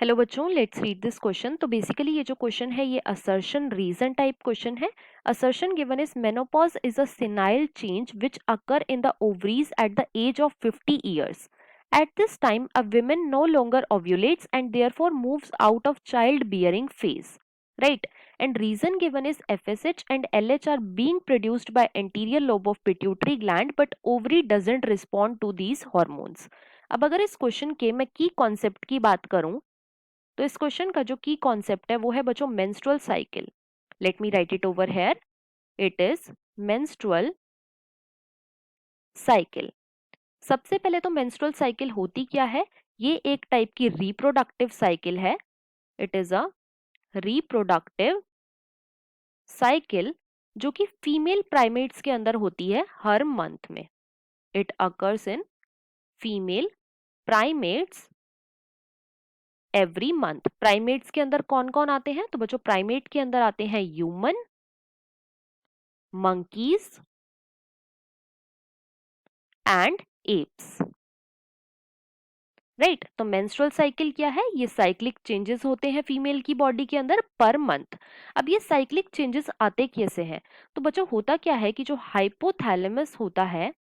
Hello बच्चों, let's read this question. तो basically ये जो क्वेश्चन है ये असर्शन रीजन टाइप क्वेश्चन है। Assertion given is menopause is a senile change which occur in the ovaries at the age of 50 years. At this time, a woman no longer ovulates and therefore moves out of childbearing phase. Right? And reason given is FSH and LH are being produced by anterior lobe of pituitary gland, but ovary doesn't respond to these hormones. अब अगर इस question के मैं की concept की बात करूं तो इस क्वेश्चन का जो की कॉन्सेप्ट है वो है बच्चों menstrual cycle. Let me right it over here. It is menstrual cycle. सबसे पहले तो मेंस्ट्रुअल साइकिल होती क्या है? ये एक टाइप की रिप्रोडक्टिव साइकिल है। It is a reproductive cycle जो कि फीमेल प्राइमेट्स के अंदर होती है हर मंथ में। It occurs in female primates every month. Primates के अंदर कौन कौन आते हैं? तो बच्चों प्राइमेट के अंदर आते हैं human, monkeys and apps. Right? तो मेंस्ट्रुअल साइकिल क्या है? ये साइक्लिक चेंजेस होते हैं फीमेल की बॉडी के अंदर पर मंथ। अब ये साइक्लिक चेंजेस आते कैसे हैं? तो बच्चों होता क्या है कि जो हाइपोथैलेमस होता है,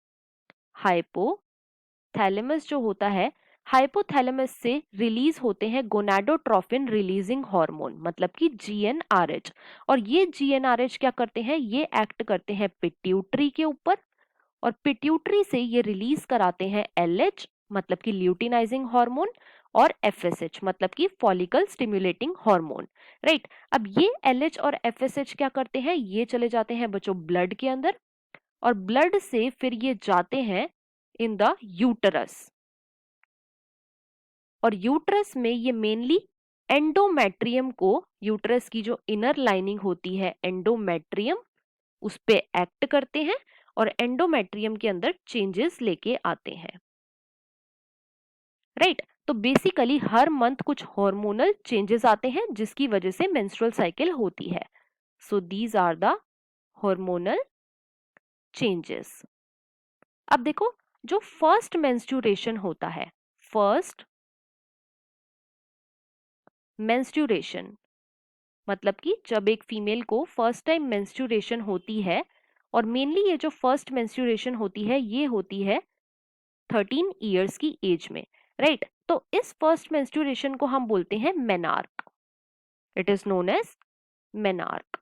हाइपोथैलेमस जो होता है, हाइपोथैलेमस से रिलीज होते हैं गोनाडोट्रोफिन रिलीजिंग हार्मोन, मतलब कि जीएनआरएच। और ये जीएनआरएच क्या करते हैं? ये एक्ट करते हैं पिट्यूटरी के ऊपर, और पिट्यूटरी से ये रिलीज कराते हैं एलएच मतलब कि ल्यूटिनाइजिंग हार्मोन, और एफएसएच मतलब कि फॉलिकल स्टिमुलेटिंग हार्मोन। राइट? अब ये एलएच और एफएसएच क्या करते हैं? ये चले जाते हैं बच्चों ब्लड के अंदर, और ब्लड से फिर ये जाते हैं इन द यूटरस, और यूटरस में ये मेनली एंडोमेट्रियम को, यूटरस की जो इनर लाइनिंग होती है एंडोमेट्रियम, उस पे एक्ट करते हैं और एंडोमेट्रियम के अंदर चेंजेस लेके आते हैं। राइट? तो बेसिकली हर मंथ कुछ हार्मोनल चेंजेस आते हैं जिसकी वजह से मेंस्ट्रुअल साइकिल होती है। So these are the hormonal changes. अब देखो, जो फर्स्ट मेंस्ट्रुएशन होता है, फर्स्ट मेंस्ट्रुएशन मतलब कि जब एक फीमेल को फर्स्ट टाइम मेंस्ट्रुएशन होती है, और मेनली ये जो फर्स्ट मेंस्ट्रुएशन होती है ये होती है 13 इयर्स की एज में। राइट? तो इस फर्स्ट मेंस्ट्रुएशन को हम बोलते हैं menarche. It is known as menarche.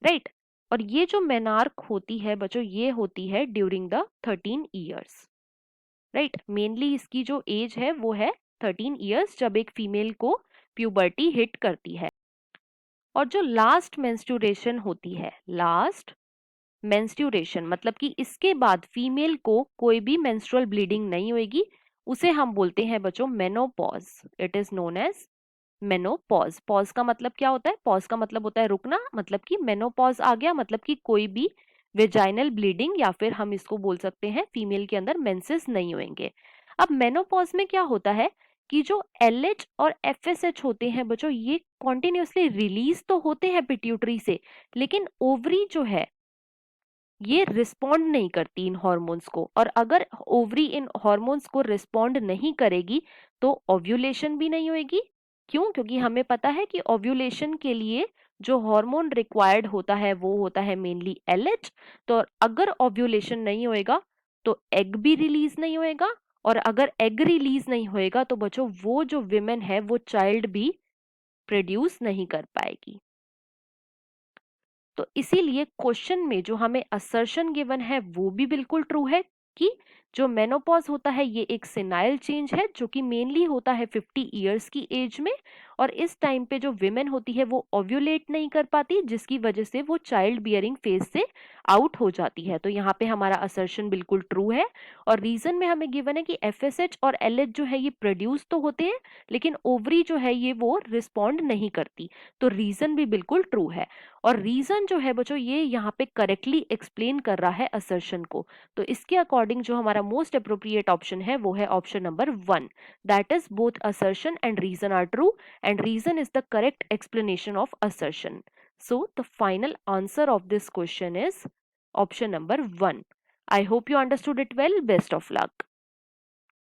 Right? और ये जो मेनार्क होती है बच्चों, ये होती है during the 13 years. Right? Mainly इसकी जो एज है वो है 13 इयर्स, जब एक फीमेल को प्यूबर्टी हिट करती है। और जो लास्ट मेंस्ट्रुएशन होती है, लास्ट मेंस्ट्रुएशन मतलब कि इसके बाद फीमेल को कोई भी मेंस्ट्रुअल ब्लीडिंग नहीं होगी, उसे हम बोलते हैं बच्चों menopause. It is known as menopause. Pause का मतलब क्या होता है? पॉज का मतलब होता है रुकना, मतलब कि मेनोपॉज आ गया मतलब कि कोई भी वेजाइनल ब्लीडिंग, या फिर हम इसको बोल सकते हैं फीमेल के अंदर मेंसेस नहीं होंगे। अब मेनोपॉज में क्या होता है कि जो एलएच और एफएसएच होते हैं बच्चों, ये कॉन्टिन्यूसली रिलीज तो होते हैं पिट्यूटरी से, लेकिन ओवरी जो है ये रिस्पॉन्ड नहीं करती इन हॉर्मोन्स को। और अगर ओवरी इन हॉर्मोन्स को रिस्पॉन्ड नहीं करेगी तो ओव्यूलेशन भी नहीं होगी। क्यों? क्योंकि हमें पता है कि ओव्यूलेशन के लिए जो हार्मोन रिक्वायर्ड होता है वो होता है मेनली एलएच। तो अगर ओव्यूलेशन नहीं होएगा तो एग भी रिलीज नहीं होएगा, और अगर एग रिलीज नहीं होएगा तो बच्चों वो जो विमेन है वो चाइल्ड भी प्रोड्यूस नहीं कर पाएगी। तो इसीलिए क्वेश्चन में जो हमें असर्शन गिवन है वो भी बिल्कुल ट्रू है कि जो मेनोपॉज होता है ये एक सेनाइल चेंज है जो कि मेनली होता है 50 इयर्स की एज में, और इस टाइम पे जो विमेन होती है वो ओव्यूलेट नहीं कर पाती, जिसकी वजह से वो चाइल्ड बियरिंग फेज से आउट हो जाती है। तो यहाँ पे हमारा असर्शन बिल्कुल ट्रू है। और रीजन में हमें गिवन है कि एफएसएच और एलएच जो है ये प्रोड्यूस तो होते हैं, लेकिन ओवरी जो है ये वो रिस्पॉन्ड नहीं करती। तो रीजन भी बिल्कुल ट्रू है। और रीजन जो है बच्चों ये यहाँ पे करेक्टली एक्सप्लेन कर रहा है असर्शन को। तो इसके अकॉर्डिंग जो हमारा मोस्ट अप्रोप्रिएट ऑप्शन है वो है option number 1, that is both assertion and reason are true, and reason is the correct explanation of assertion. So the final answer of this question is option number 1. I hope you understood it well. Best of luck.